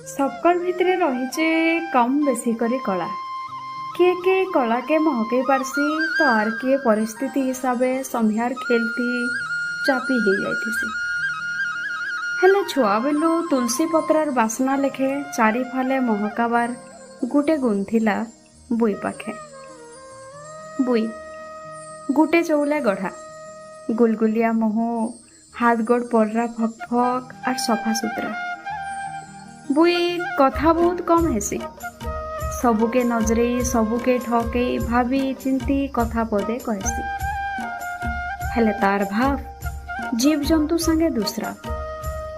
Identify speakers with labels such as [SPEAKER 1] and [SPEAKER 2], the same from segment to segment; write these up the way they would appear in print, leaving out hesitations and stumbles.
[SPEAKER 1] सबकर भितरे रहीचे कम बेसी करी कला। किए किए कला के महकई पारसी तो आर किए परिस्थिति हिसाबे संहार खेलती चापी हो जाइथिसी। हेले छुआ बेलू तुलसी पत्रार बासना लेखे चारिफाले महकाबार गुटे गुंथिला बुई पाखे। बुई गुटे चौले गढ़ा गुलगुलिया मोह हाथ गोड़ पर्रा फक फक और सफा सुतरा। बुई कथा बहुत कम हेसी, सबुके नजरे सबुके ठके भाभी चिंती कथा पदे कहसी। हेले तार भाव जीव जंतु संगे दूसरा,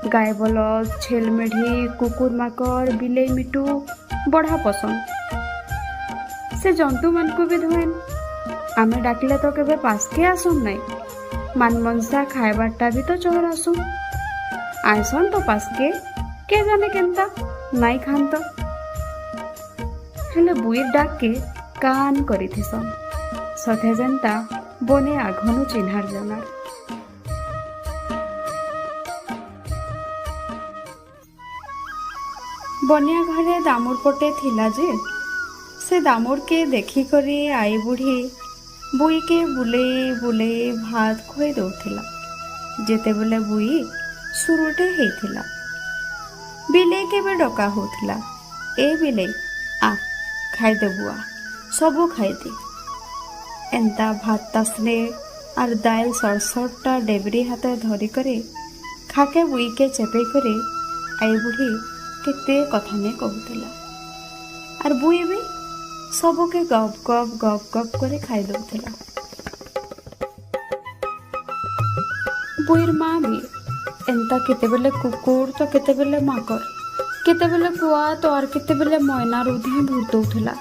[SPEAKER 1] गाय बलद छेल मेढ़ी कुकुर माकड़ बिलेई मिटू बड़ा पसंद। से जंतु मान को भी धोएन, आमे डाकले तो केबे पासके आसुन नहीं, मान मनसा खाइबारटा भी तो चोर आसुन आइसन तो पासके के जाने केनता नाई खान तो। हेले बुईर डाक के कान करिथिसन सथे जेनता बने आघनु चिन्हार जनार। बनिया घरे दामुर पटे थिला जे से दामुर के देखी करी आई बुढ़ी बुई के बुले बुले भात खुए दौथिला। जेते बेले बुई सुरुटे हेथिला बिले के बे डका होथिला, ए बिले आ खाई दे बुआ सबू खाई दे। एंता भात तासले और दाल सड़सड़टा डेबरी हाथ धरी करे खाके बुई के चेपे करे आई बुढ़ी केते कथा ने कहूथिला और बुई भी सबके गप गप गप गप करे खाई दौथिला। बुईर माँ भी एंता केते बेले कुकुर तो केते बेले माकड़ केते बेले कुआ तो और केते बेले मैना रुधी भूत दौथिला।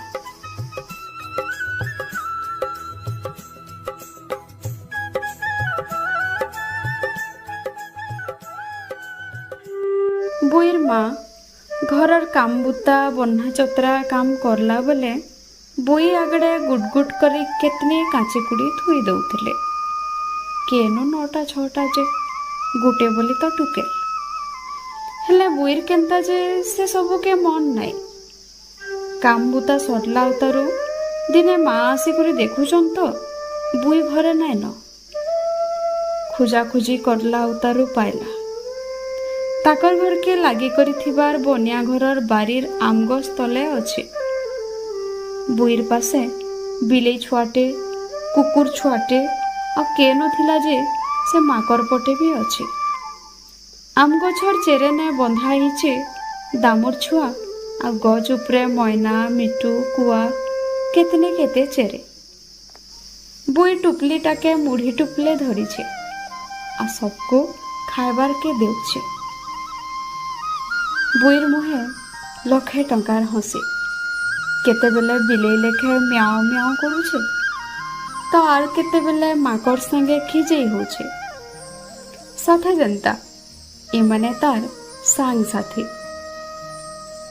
[SPEAKER 1] बुईर माँ घरर काम बुता बन्हा चतरा काम करला बेले बुई आगड़े गुट करी केतने काची कुड़ी थुई दौथिले। केनु 9टा 6टा जे गुटे बोली तो टुके। हेले बुईर केनता जे से सबू के मन नाई। काम बुता सरला उतारू दिने माँ आसी करी देखुचन तो बुई घरे नाई न। खुजा खुजी करला उतारू पाइला ताकर घर के लागी करी थिबार बनिया घरर बारीर आम गछ तले अछि। बुईर पासे बिलेई छुआटे कुकुर छुआटे और केनो थिला जे से माकर पटे भी अछि। आम गछर चेरे ने बंधा हिचे दामुर छुआ आ गज उपरे मैना मिटू कुआ केतने केते चेरे। बुई टुपली टाके मुढ़ी टुपले धरी छे आ सबको खाइबार के देउछे। बुईर मुहे लखे टंकार हसी, केते बेले बिलेई लेखे म्याओ म्याओ करूछे तो आर केते बेले माकड़ संगे खिजेई होछे। साथे जनता इमाने तार सांग साथी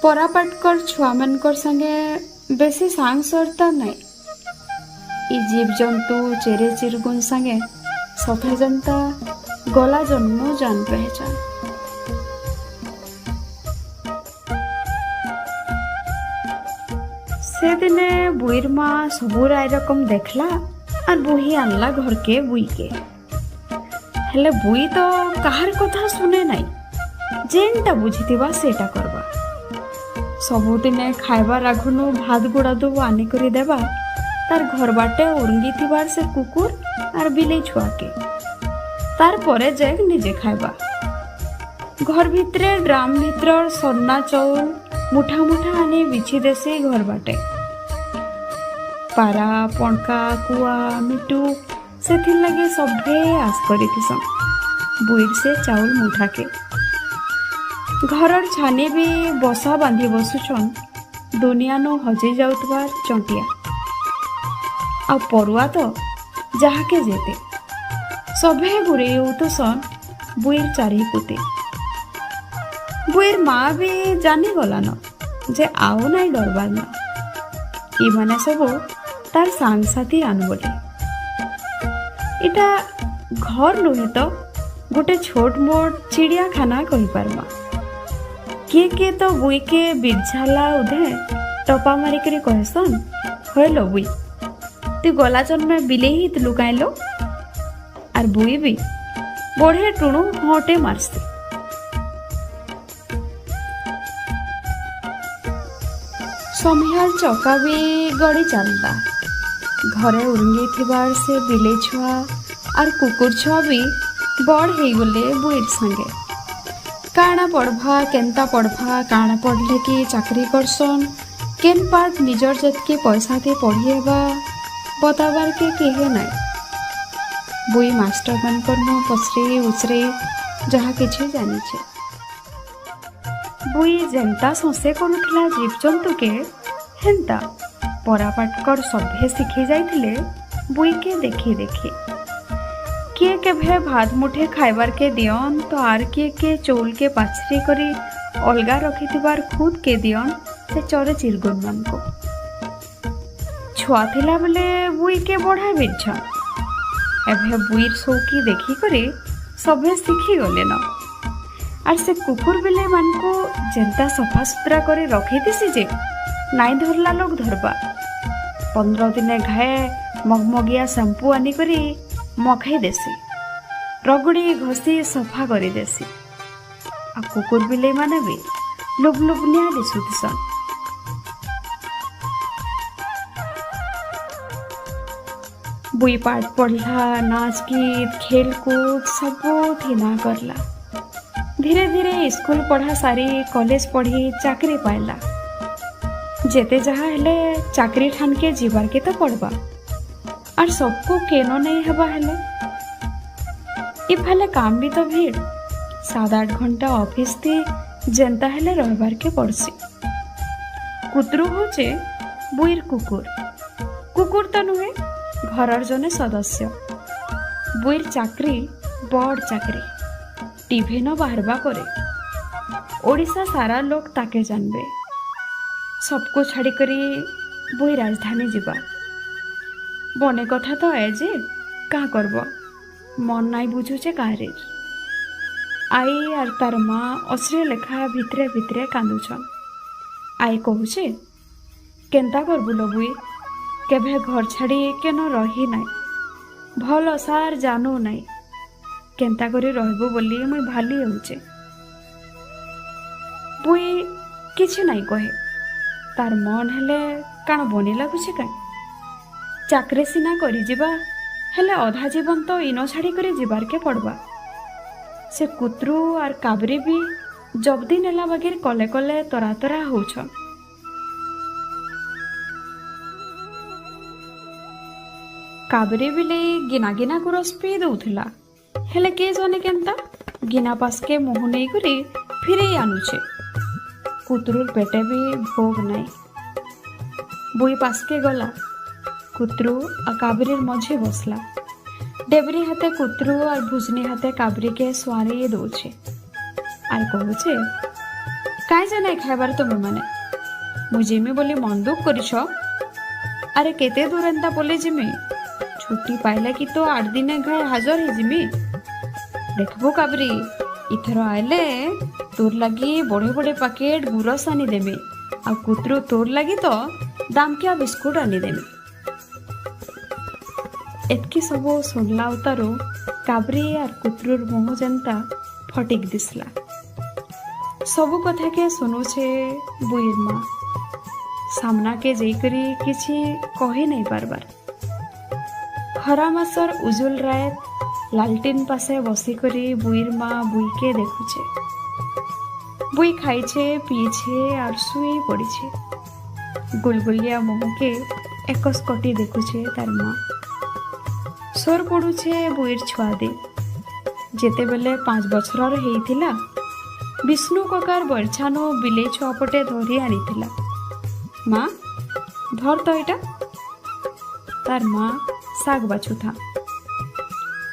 [SPEAKER 1] परापाटकर छुआ मनकर संगे बेसी सांग सरता नहीं। इ जीव जंतु चेरे चिरगुन संगे साथे जनता गला जन्म जान पहचान। से दिने बुईर माँ सबू राय रकम देखला और बुही आनला घर के बुई के। हेले बुई तो कहार कथा सुने नाई, जेनटा बुझीथिबा सेटा करबा। सबू दिने खाइबार आघुनु भात गुड़ा दो आनी करी देबा तार घर बाटे उड़ंगी थिबार से कुकुर और बिलेई छुआ के तार परे जेग निजे खाइबा। घर भितरे ड्राम भितर सन्ना चौल मुठा मुठा आनी बिछी देसी घर बाटे। पारा पणका कुआ मिटू से लगे सभे आस करी थिसन बुईर से चाउल मुठा के। घरर छानी भी बसा बांधी बसुछन दुनिया नो हजे जाउतबार चंटिया आ परुआ तो जहा के जेते सभे गुरे उतुसन बुईर चारी पुते। बुईर माँ भी जानी गला न जे आओ नाई डरबार न इ माने सबो तार सांग साथी आन बोले। इटा घर नुहे तो गोटे छोट मोट चिड़ियाखाना कही पारमा। किए तो बुई के बिरझाला उधे टपा मारिकरी कहसन, हलो बुई तू गला जन्मे बिले ही लुकाइलो। आर बुई भी बढ़े टुणु हटे मारसी। समिहाल चौका भी गड़ी चलता। घरे उंगी थिबार से बिले छुआ आर कुकुर छुआ भी बड़ हो गले बुईर संगे। काଣା पढ़वा केन्ता पढ़वा काଣା पढ़ले कि चाकरी करसन केन पार्ट निजर जतके पैसा दे पढ़िएबा बताबार के कहे नाई। बुई मास्टर मानकर नु पचरे उचरे जहा किछि जानिछे। बुई जेंता संसे करुथला जीवजंतु के हेंता परापाटकर सभे शिखी जाइथिले बुई के देखी देखी। किए केभे भात मुठे खाइबार के दियन तो आर किए चौल के पाछरी करी अलगा रखिथिबार खुद के दियन से चरे चिरगुन मान को। छुआ थिला बेले बुई के बढ़ा बिरछन। एभे बुईर सौकी देखी करे सभे शिखी गले न। आर से कुकुर बिले मान को जेंता सफा सुतरा करे रखी दिसी जे नाई धरला लोग धरबा। 15 दिने घाए मगमगिया शैम्पू आनी करी मखाई देसी रगड़ी घसी सफा करी देसी। आ कुकुर बिले माने भी लुब लुबनिया दिसुथिसन। बुई पाठ पढ़ला नाच गीत खेल कूद सब थिना करला। धीरे धीरे स्कूल पढ़ा सारी कॉलेज पढ़ी चाकरी पाइला। जेते जहा हेले चाकरी ठान के जीवार के तो पड़बा और सबको केनो नहीं हवा हेले। इफाले काम भी तो भीड़ 7-8 घंटा ऑफिस थी जेंता हेले रहबार के पड़सी। कुतरू होचे बुईर कुकुर। कुकुर तो नुहे घरर जने सदस्य। बुईर चाकरी बड़ चाकरी टीवी न बाहरबा करे ओडिशा सारा लोग ताके जानबे। सबको छाड़ी करी बुई राजधानी जीवा। बने कथा तो ए जे का करब मन नाई बुझुचे कारे। आई आर तार माँ अश्रे लेखा भितरे भितरे कांदुछन। आई कहूचे केन्ता करबु लो बुई केभे घर छाड़ी केन रही नाई भल सार जानू नाई केन्ता करी रहबो बोली मुई भाली होउचे। बुई किछि नाई कहे तार मन हेले काण बनी लागुचे का चाकरी सिना करी जीवा हेले अधा जीवन तो इनो छाड़ी करी जीवार के पड़बा। से कुतरू आर काबरी भी जबदी नेला बगैर कले कले तरा तरा होछन। काबरी बिले गिना गिना को रस पी दउथिला हेले के जाने केन्ता गिना पास के मुँह नहीं करी फिरे आनुचे। कुतरूर पेटे भी भोग नहीं। बुई पास के गला कुतरू आ काबरीर मझे बसला। डेबरी हाथे कुतरू और भुजनी हाथे काबरी के स्वारी दौचे आर कहूचे काई जे नहीं खाइबार तुम्हें माने मु जिमी बोली मन दुख करिछ। अरे केते दूर एंता बोले जिमी छुट्टी पाइला कि तो 8 दिन घाए हाजर है जिमी। देखबो काबरी इथर आइले तोर लगी बड़े बड़े पैकेट गुरस आनी देमी आ कुतरू तोर लगी तो दामकिया बिस्कुट आनी देमी। एतकी सबो सुनला उतारो काबरी आर कुतरूर मुँह जेंता फटिक दिसला। सबु कथा के सुनुछे बुईर माँ सामना के जेकरी किछि कही नहीं पारबार। खरा मासर उजुल रात लालटेन पासे बसी करी बुईर माँ बुई के देखुचे। बुई खाइछे पीछे और सुई पड़ीछे। गुलगुलिया मुँह के एकस कटी देखुछे तार माँ। सोर पड़ुछे बुईर छुआ दे जेते बेले 5 बछरर हेइथिला विष्णु ककार बरछानो बिले छुआ पटे धरी आनीथिला। माँ धर तो एटा तार माँ साग बाछु था।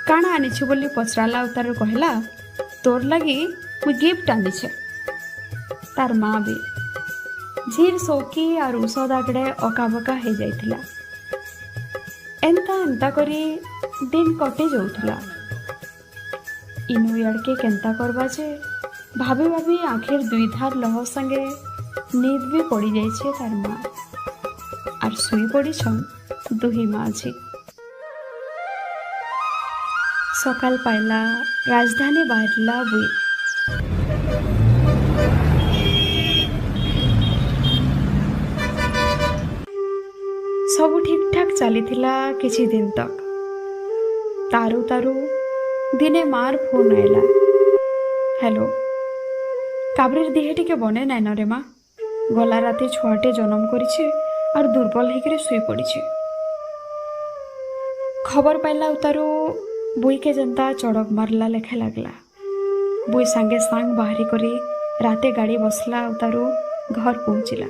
[SPEAKER 1] काना आनीछु बोली पचराला उतार कहला तोर लगी मु गिफ्ट आनीछे। तार माँ भी झीर सौकी और ऊषध आगड़े अकाबका हो जाइथिला। एंता एंता करी दिन कटे जाउथला। इनु याड़के केंता करबा जे भाभी भाभी आखिर दुई धार लह संगे नींद भी पड़ी जाइछे तार माँ और सुई पड़ी छन दुही माँ झी। सकाल पाइला राजधानी बाहरला बुई। सब ठीक ठाक चली किछि दिन तक। तारू तारू दिने मार फोन आइला। हेलो काबरीर देह टिके बने नाइन रे माँ, गला राति छुआटे जन्म करिछे और दुर्बल होकर शुई पड़े। खबर पाइला उतारू बुई के जनता चड़क मारला लेखे लगला। बुई सांगे सांग बाहरी करी राते गाड़ी बसला उतारू घर पहुँचला।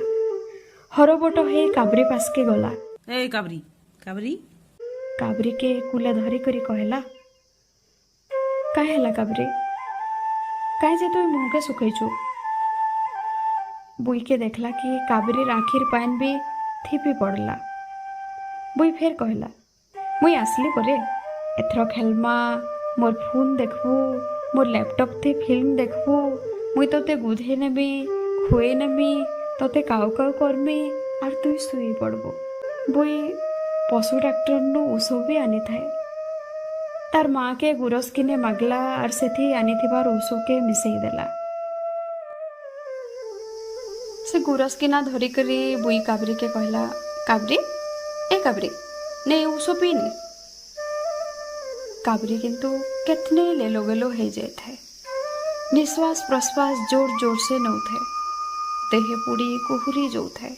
[SPEAKER 1] हरबट हे काबरी पास के गला।
[SPEAKER 2] ए काबरी काबरी
[SPEAKER 1] काबरी के कुले धरी करी कहला, काहे ହେଲା काबरी, काहे जे तुम मुँह के सुखैछु। बुई के देखला कि काबरी आखिर पान भी थिपी पड़ला। बुई फेर कहला, मुई आसली परे एथर खेलमा, मोर फोन देखबू, मोर लैपटॉप थे फिल्म देखबू, मुई तोते गुधे नेबी, खुए नेबी, तोते काउ काउ करमी और तुई सुई पड़बू। बुई पशु डाक्टर नु ଔଷଧ भी आनी थाए। तार माँ के गुरस किने मागला और सेथी आनी थिबार ଔଷଧ के मिसई देला। से गुरस किना धरी करी बुई काबरी के कहला, काबरी ए काबरी ने ଔଷଧ पीनी। काबरी किंतु केतने लेलो गेलो हे जाए थे। निश्वास प्रश्वास जोर जोर से नौ थे। देहे पुड़ी कुहुरी जो थे।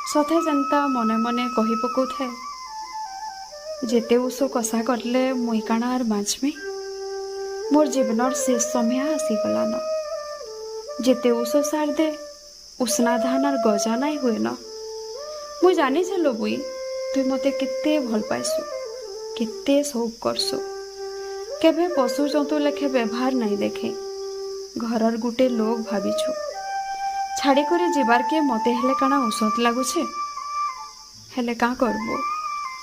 [SPEAKER 1] सथे जनता मने मने कही पकौ थे, जेते ଔଷଧ कषा करले मुई काना आर बाँचमी। मोर जीवनर शेष समय आसीगला न। जेते ଔଷଧ सार दे उष्णा धान आर गजा नाई हुए न। मुई जानी चलो बुई तुई मते केते भल पाइसु, केते शौक करसु। केबे पशु जंतु लेखे व्यवहार नाई देखे। घरर गुटे लोग भाविछु। छाड़ी करे जीवार के मते हेले काना ଔଷଧ लागुछे। हेले का करबो,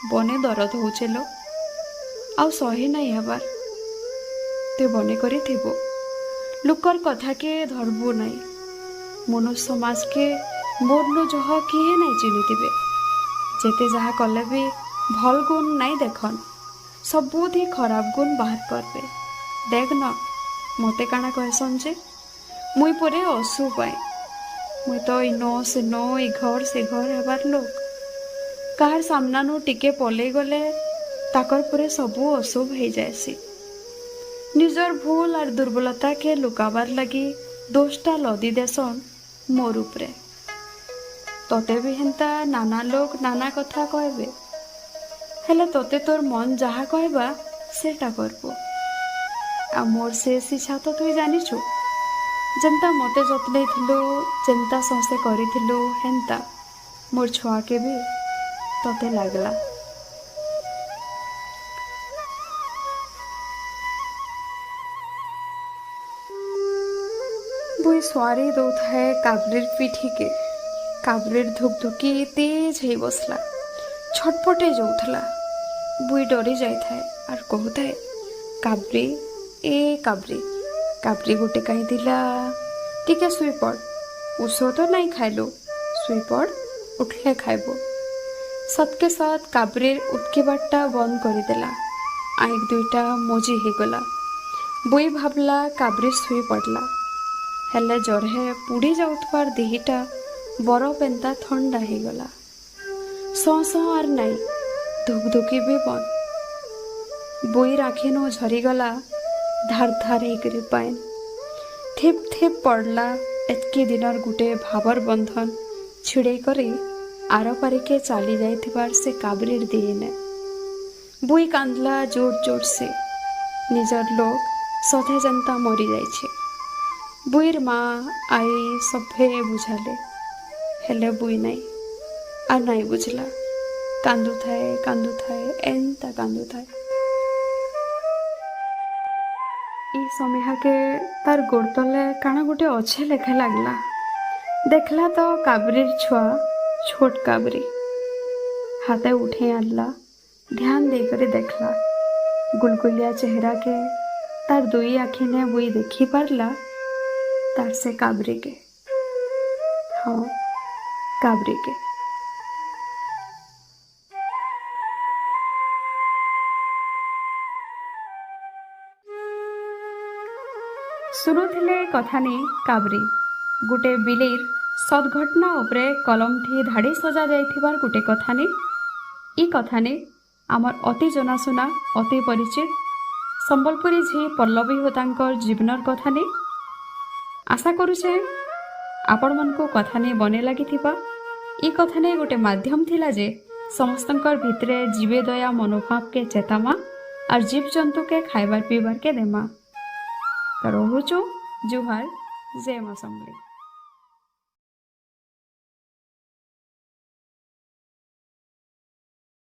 [SPEAKER 1] बने दरद होचे लो, आउ सहे नाई हबार। ते बने करी थिबो, लुकर कथा के धरबो नाई। मनुष्य समाज के मोरनु जह किए नाई चिन्हिथिबे। जेते जहा कले भी भल गुण नाई देखन, सबुधी खराब गुण बाहर करबे। देख न मते काना कहसन जे मुई परे असु पाए। मुई तो इनो सेनो इ घर से घर हेबार लोक। काहार सामना नु टिके पलई गले ताकर परे सबू अशुभ हो जाएसी। निजर भूल और दुर्बलता के लुकाबार लगी दोषटा लदी देसन मोर उपरे। तोते भी हेंता नाना लोग नाना कथा कहबे। हेले तोते तोर मन जहा कहबा सेटा करबो। आ मोर शेष इच्छा तो तुई जानिछु। जेंता मते जतनै थिलु, जेंता समस्ते करिथिलु हेंता मोर छुआ के भी तोते लागला। बुई स्वारी दौथाए काबरीर पिठी के। काबरीर धुकधुकी तेज है बसला, छटपटे जाउथला। बुई डरी जाए और कहूए, काबरी ए काबरी, काबरी गोटे कहीं दिला, टिके सुई पड़। ଔଷଧ तो नहीं खाइलो, सुई पड़, उठले खाइबो। सतके साथ काबरीर उतकेबाटा बंद करदेला। आँख दुईटा मोजी हो गला। बुई भावला काबरी सुई पड़ला। हेले जड़े पुड़ी जाउथबार देहीटा बरफ एंता ठंडा हो गला। सौ सौ आर नाई, धुकधुकी भी बंद। बुई राखीनु झरीगला धार धार होकर पाइन। थिप थिप पड़ला एतकी दिनर गुटे भावर बंधन छिड़े करी आर पारिके चली जाइथिबार से काबरीर देने। बुई कांदला जोर जोर से। निजर लोग सधे जनता मरी जाइछे। बुईर माँ आई सभे बुझाले, हेले बुई नाई आर नाई बुझला। कांदु थाए एंता कांदु थाए। ई समिहा के तार गोड़ तले काना गोटे अच्छे लेखे लगला। देखला तो काबरीर छुआ छोट काबरी। हाथे उठे आनला, ध्यान देकर देखला। गुलगुलिया चेहरा के तार दुई आखि ने बुई देखी पारला तार से काबरी के। हाँ, काबरी के। शुणुथिले कथानी काबरी गुटे बिलेर सद्घटना उपरे कलम थी धाड़ी सजा जाइथिबार गुटे कथानी। ई कथानी आमर अति जनाशुना अति परिचित संबलपुरी झी पल्लवी होतांकर जीवनर कथानी। आशा करुचे आपण मानकु कथानी बने लागिथिबा। ई कथानी गोटे माध्यम थिला जे समस्तंकर भितरे जीवे दया मनोभाव के चेतामा और जीव जंतु के खाइबार पीबार के देमा। रहुचु जुहार जय मां समलेई।